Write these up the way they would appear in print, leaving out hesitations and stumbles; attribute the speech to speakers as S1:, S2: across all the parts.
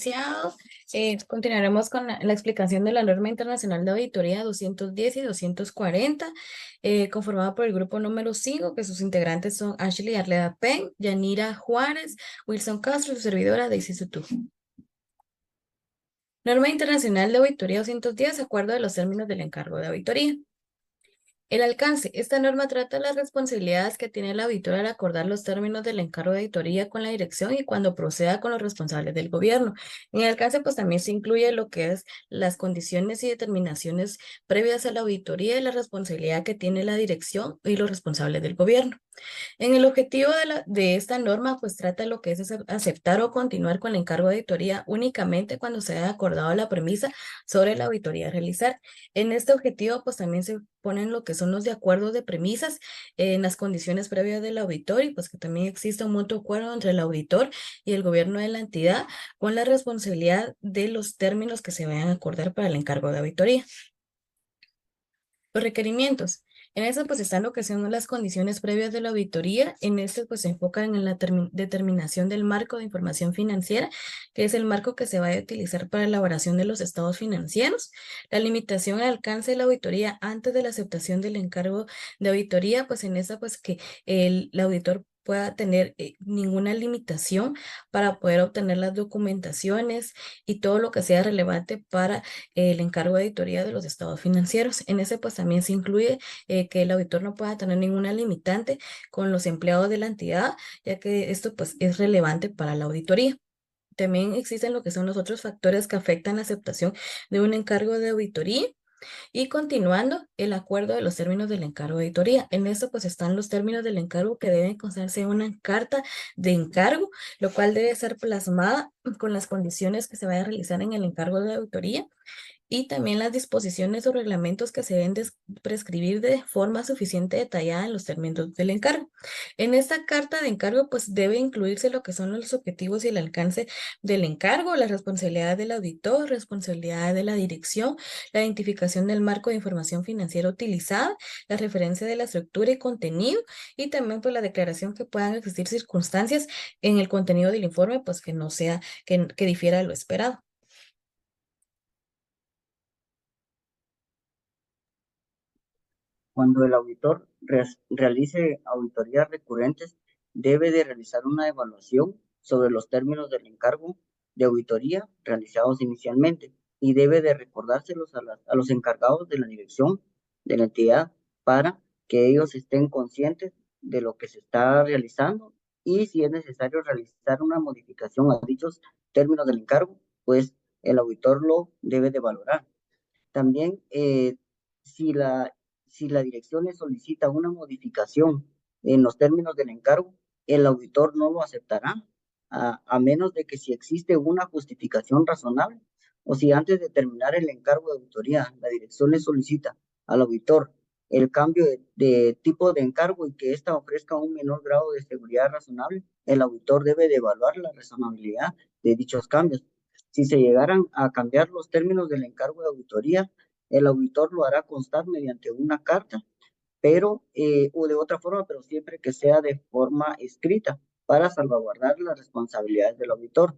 S1: licenciado. Continuaremos con la explicación de la norma internacional de auditoría 210 y 240, conformada por el grupo número 5, que sus integrantes son Ashley Arleda Penn, Yanira Juárez, Wilson Castro y su servidora Daisy Sutú. Norma internacional de auditoría 210, acuerdo de los términos del encargo de auditoría. El alcance. Esta norma trata las responsabilidades que tiene el auditor al acordar los términos del encargo de auditoría con la dirección y cuando proceda con los responsables del gobierno. En el alcance, pues también se incluye lo que es las condiciones y determinaciones previas a la auditoría y la responsabilidad que tiene la dirección y los responsables del gobierno. En el objetivo de esta norma, pues trata lo que es aceptar o continuar con el encargo de auditoría únicamente cuando se haya acordado la premisa sobre la auditoría a realizar. En este objetivo, pues también se ponen lo que son los de acuerdo de premisas en las condiciones previas del auditor y pues que también exista un mutuo acuerdo entre el auditor y el gobierno de la entidad con la responsabilidad de los términos que se vayan a acordar para el encargo de auditoría. Los requerimientos. En eso pues están lo que son las condiciones previas de la auditoría. En este pues se enfocan en la determinación del marco de información financiera, que es el marco que se va a utilizar para la elaboración de los estados financieros. La limitación al alcance de la auditoría antes de la aceptación del encargo de auditoría, pues en esa pues que el auditor pueda tener ninguna limitación para poder obtener las documentaciones y todo lo que sea relevante para el encargo de auditoría de los estados financieros. En ese pues también se incluye que el auditor no pueda tener ninguna limitante con los empleados de la entidad, ya que esto pues es relevante para la auditoría. También existen lo que son los otros factores que afectan la aceptación de un encargo de auditoría. Y continuando, el acuerdo de los términos del encargo de auditoría. En esto pues están los términos del encargo que deben constarse en una carta de encargo, lo cual debe ser plasmada con las condiciones que se vayan a realizar en el encargo de auditoría y también las disposiciones o reglamentos que se deben prescribir de forma suficiente detallada en los términos del encargo. En esta carta de encargo, pues debe incluirse lo que son los objetivos y el alcance del encargo, las responsabilidades del auditor, responsabilidades de la dirección, la identificación del marco de información financiera utilizada, la referencia de la estructura y contenido, y también pues la declaración que puedan existir circunstancias en el contenido del informe, pues que no sea, que difiera de lo esperado.
S2: Cuando el auditor realice auditorías recurrentes, debe de realizar una evaluación sobre los términos del encargo de auditoría realizados inicialmente y debe de recordárselos a los encargados de la dirección de la entidad para que ellos estén conscientes de lo que se está realizando y si es necesario realizar una modificación a dichos términos del encargo, pues el auditor lo debe de valorar. También, si la, si la dirección le solicita una modificación en los términos del encargo, el auditor no lo aceptará, a menos de que si existe una justificación razonable o si antes de terminar el encargo de auditoría, la dirección le solicita al auditor el cambio de tipo de encargo y que ésta ofrezca un menor grado de seguridad razonable, el auditor debe de evaluar la razonabilidad de dichos cambios. Si se llegaran a cambiar los términos del encargo de auditoría, el auditor lo hará constar mediante una carta, pero, o de otra forma, pero siempre que sea de forma escrita, para salvaguardar las responsabilidades del auditor.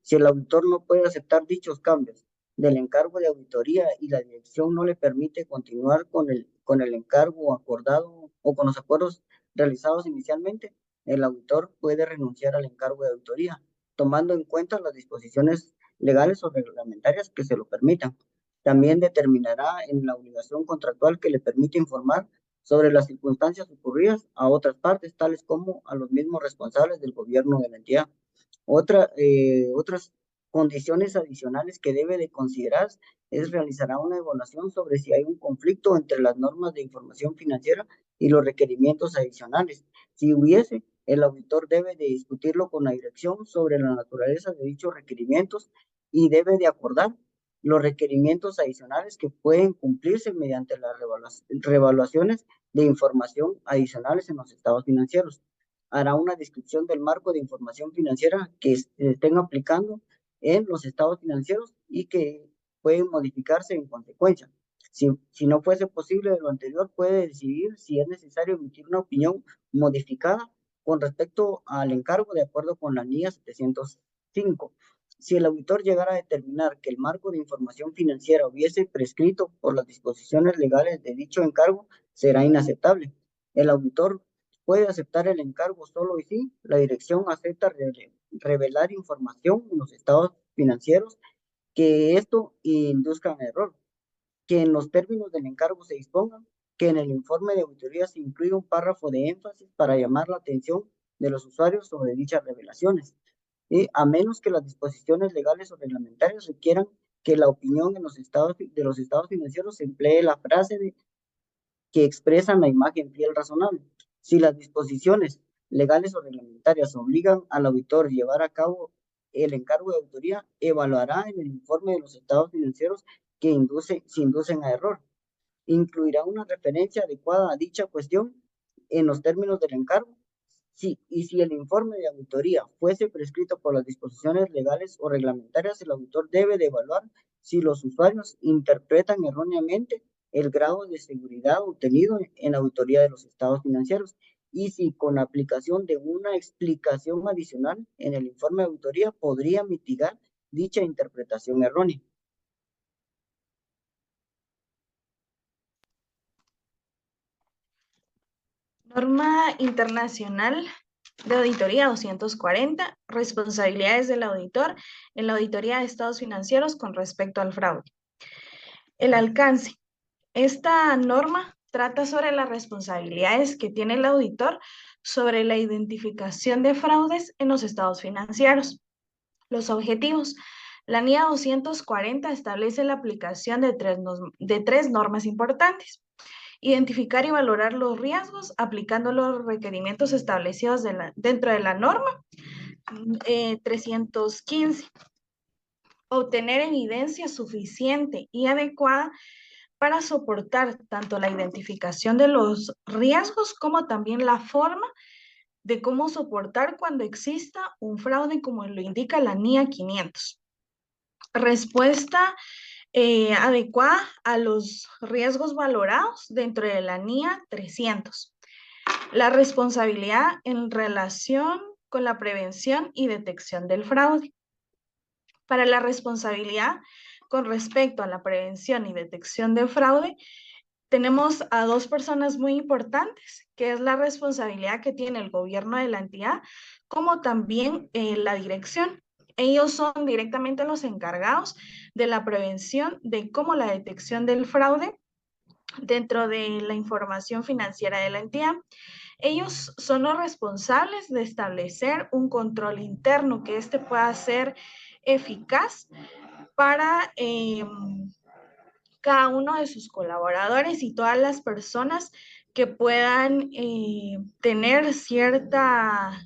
S2: Si el auditor no puede aceptar dichos cambios del encargo de auditoría y la dirección no le permite continuar con el encargo acordado o con los acuerdos realizados inicialmente, el auditor puede renunciar al encargo de auditoría, tomando en cuenta las disposiciones legales o reglamentarias que se lo permitan. También determinará en la obligación contractual que le permite informar sobre las circunstancias ocurridas a otras partes, tales como a los mismos responsables del gobierno de la entidad. Otras condiciones adicionales que debe de considerar es realizará una evaluación sobre si hay un conflicto entre las normas de información financiera y los requerimientos adicionales. Si hubiese, el auditor debe de discutirlo con la dirección sobre la naturaleza de dichos requerimientos y debe de acordar los requerimientos adicionales que pueden cumplirse mediante las revaluaciones de información adicionales en los estados financieros. Hará una descripción del marco de información financiera que estén aplicando en los estados financieros y que pueden modificarse en consecuencia. Si no fuese posible de lo anterior, puede decidir si es necesario emitir una opinión modificada con respecto al encargo de acuerdo con la NIA 705. Si el auditor llegara a determinar que el marco de información financiera hubiese prescrito por las disposiciones legales de dicho encargo, será inaceptable. El auditor puede aceptar el encargo solo y si la dirección acepta revelar información en los estados financieros que esto induzca en error, que en los términos del encargo se disponga, que en el informe de auditoría se incluya un párrafo de énfasis para llamar la atención de los usuarios sobre dichas revelaciones, a menos que las disposiciones legales o reglamentarias requieran que la opinión en los estados financieros se emplee la frase que expresan la imagen fiel razonable. Si las disposiciones legales o reglamentarias obligan al auditor a llevar a cabo el encargo de auditoría, evaluará en el informe de los estados financieros si inducen a error. Incluirá una referencia adecuada a dicha cuestión en los términos del encargo. Si el informe de auditoría fuese prescrito por las disposiciones legales o reglamentarias, el auditor debe de evaluar si los usuarios interpretan erróneamente el grado de seguridad obtenido en la auditoría de los estados financieros y si con la aplicación de una explicación adicional en el informe de auditoría podría mitigar dicha interpretación errónea.
S3: Norma Internacional de Auditoría 240, responsabilidades del auditor en la auditoría de estados financieros con respecto al fraude. El alcance. Esta norma trata sobre las responsabilidades que tiene el auditor sobre la identificación de fraudes en los estados financieros. Los objetivos. La NIA 240 establece la aplicación de tres normas importantes. Identificar y valorar los riesgos aplicando los requerimientos establecidos dentro de la norma 315. Obtener evidencia suficiente y adecuada para soportar tanto la identificación de los riesgos como también la forma de cómo soportar cuando exista un fraude, como lo indica la NIA 500. Respuesta adecuada a los riesgos valorados dentro de la NIA 300. La responsabilidad en relación con la prevención y detección del fraude. Para la responsabilidad con respecto a la prevención y detección del fraude, tenemos a dos personas muy importantes, que es la responsabilidad que tiene el gobierno de la entidad, como también la dirección. Ellos son directamente los encargados de la prevención de cómo la detección del fraude dentro de la información financiera de la entidad. Ellos son los responsables de establecer un control interno que pueda ser eficaz para cada uno de sus colaboradores y todas las personas que puedan tener cierta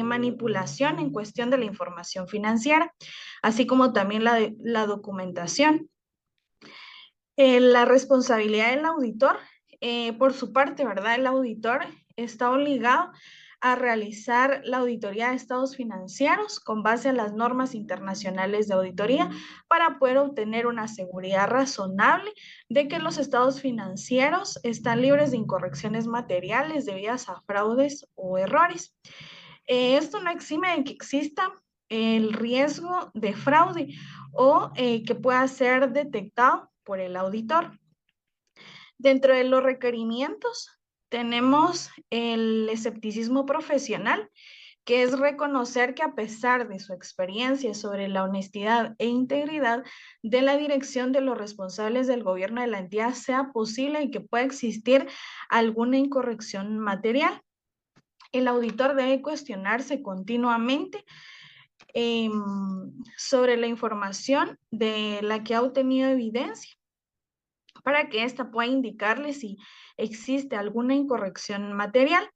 S3: manipulación en cuestión de la información financiera, así como también la documentación. La responsabilidad del auditor, por su parte, ¿verdad? El auditor está obligado a realizar la auditoría de estados financieros con base a las normas internacionales de auditoría para poder obtener una seguridad razonable de que los estados financieros están libres de incorrecciones materiales debidas a fraudes o errores. Esto no exime de que exista el riesgo de fraude o que pueda ser detectado por el auditor. Dentro de los requerimientos tenemos el escepticismo profesional, que es reconocer que a pesar de su experiencia sobre la honestidad e integridad de la dirección de los responsables del gobierno de la entidad, sea posible y que pueda existir alguna incorrección material. El auditor debe cuestionarse continuamente sobre la información de la que ha obtenido evidencia para que ésta pueda indicarle si existe alguna incorrección material.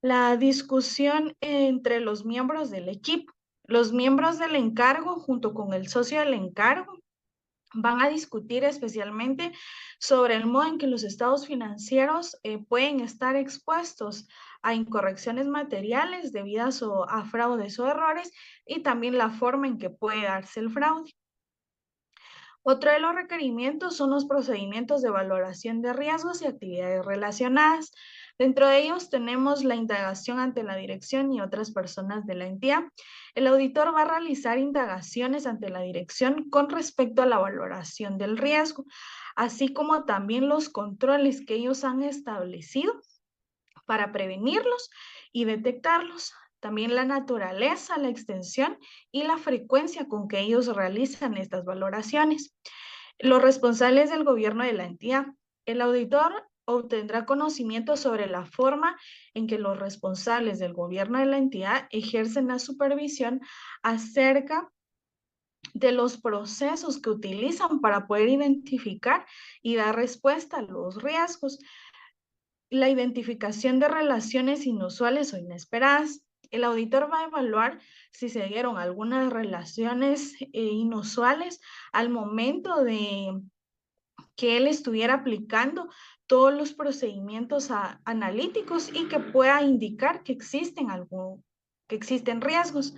S3: La discusión entre los miembros del equipo. Los miembros del encargo junto con el socio del encargo van a discutir especialmente sobre el modo en que los estados financieros pueden estar expuestos a incorrecciones materiales debidas a fraudes o errores y también la forma en que puede darse el fraude. Otro de los requerimientos son los procedimientos de valoración de riesgos y actividades relacionadas. Dentro de ellos tenemos la indagación ante la dirección y otras personas de la entidad. El auditor va a realizar indagaciones ante la dirección con respecto a la valoración del riesgo, así como también los controles que ellos han establecido para prevenirlos y detectarlos. También la naturaleza, la extensión y la frecuencia con que ellos realizan estas valoraciones. Los responsables del gobierno de la entidad. El auditor obtendrá conocimiento sobre la forma en que los responsables del gobierno de la entidad ejercen la supervisión acerca de los procesos que utilizan para poder identificar y dar respuesta a los riesgos, la identificación de relaciones inusuales o inesperadas. El auditor va a evaluar si se dieron algunas relaciones inusuales al momento de que él estuviera aplicando todos los procedimientos analíticos y que pueda indicar que existen riesgos.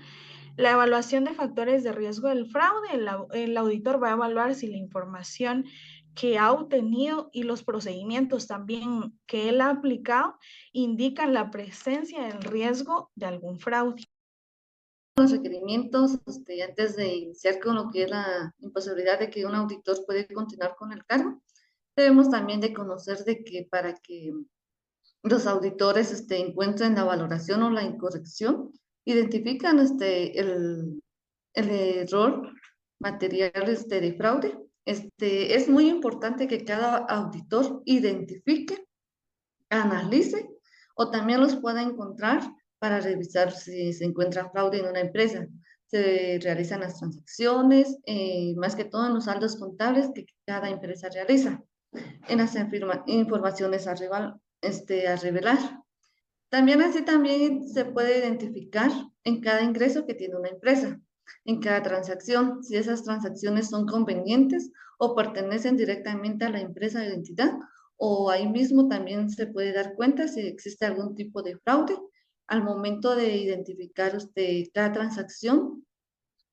S3: La evaluación de factores de riesgo del fraude, el auditor va a evaluar si la información que ha obtenido y los procedimientos también que él ha aplicado indican la presencia del riesgo de algún fraude.
S4: Los requerimientos, antes de iniciar con lo que es la imposibilidad de que un auditor puede continuar con el cargo, debemos también de conocer de que para que los auditores encuentren la valoración o la incorrección, identifican el error material de fraude. Es muy importante que cada auditor identifique, analice o también los pueda encontrar para revisar si se encuentra fraude en una empresa. Se realizan las transacciones, más que todo en los saldos contables que cada empresa realiza, en las informaciones a revelar. También se puede identificar en cada ingreso que tiene una empresa, en cada transacción, si esas transacciones son convenientes o pertenecen directamente a la empresa de identidad, o ahí mismo también se puede dar cuenta si existe algún tipo de fraude al momento de identificar cada transacción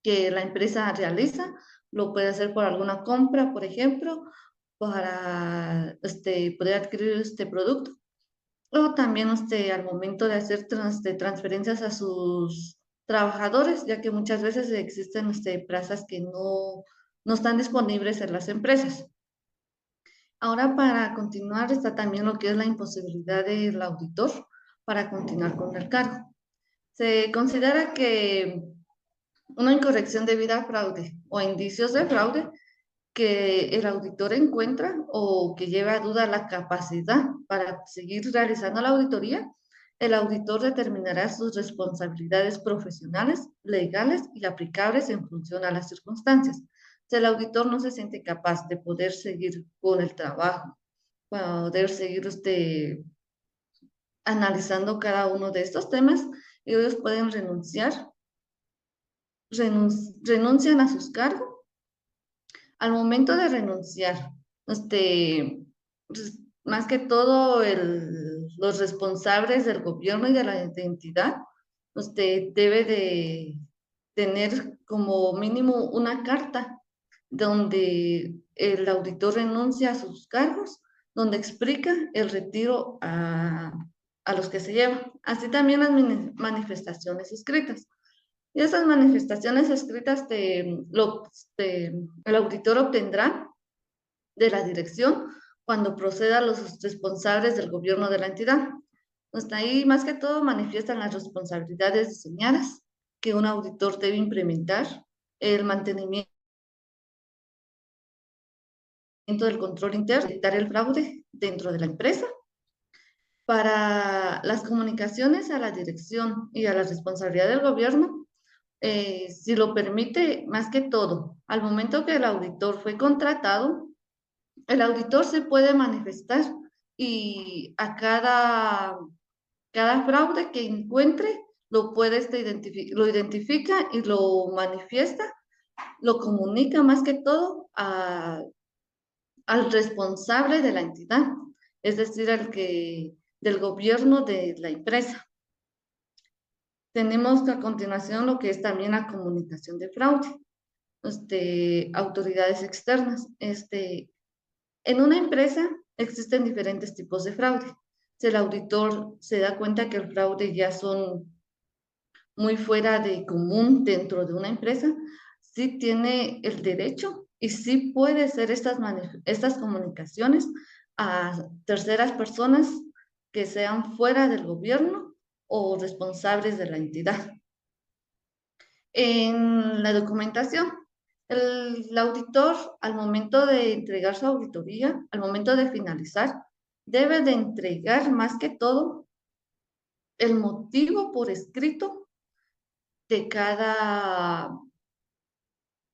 S4: que la empresa realiza. Lo puede hacer por alguna compra, por ejemplo, para poder adquirir este producto, o también al momento de hacer transferencias a sus trabajadores, ya que muchas veces existen plazas que no están disponibles en las empresas. Ahora, para continuar, está también lo que es la imposibilidad del auditor para continuar con el cargo. Se considera que una incorrección debida a fraude o indicios de fraude que el auditor encuentra o que lleva a duda la capacidad para seguir realizando la auditoría, el auditor determinará sus responsabilidades profesionales, legales y aplicables en función a las circunstancias. Si el auditor no se siente capaz de poder seguir con el trabajo, poder seguir analizando cada uno de estos temas, ellos pueden renuncian a sus cargos. Al momento de renunciar, más que todo los responsables del gobierno y de la entidad, debe de tener como mínimo una carta donde el auditor renuncia a sus cargos, donde explica el retiro a los que se llevan, así también las manifestaciones escritas. Y esas manifestaciones escritas el auditor obtendrá de la dirección cuando proceda a los responsables del gobierno de la entidad. Hasta ahí, más que todo, manifiestan las responsabilidades diseñadas que un auditor debe implementar, el mantenimiento del control interno, evitar el fraude dentro de la empresa. Para las comunicaciones a la dirección y a la responsabilidad del gobierno, si lo permite, más que todo, al momento que el auditor fue contratado, el auditor se puede manifestar y a cada fraude que encuentre lo identifica y lo manifiesta, lo comunica más que todo al responsable de la entidad, es decir, del gobierno de la empresa. Tenemos a continuación lo que es también la comunicación de fraude, autoridades externas. En una empresa existen diferentes tipos de fraude. si el auditor se da cuenta que el fraude ya son muy fuera de común dentro de una empresa, sí tiene el derecho y sí puede hacer estas comunicaciones a terceras personas que sean fuera del gobierno o responsables de la entidad. En la documentación, el auditor, al momento de entregar su auditoría, al momento de finalizar, debe de entregar más que todo el motivo por escrito de cada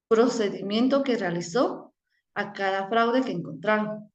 S4: procedimiento que realizó a cada fraude que encontraron.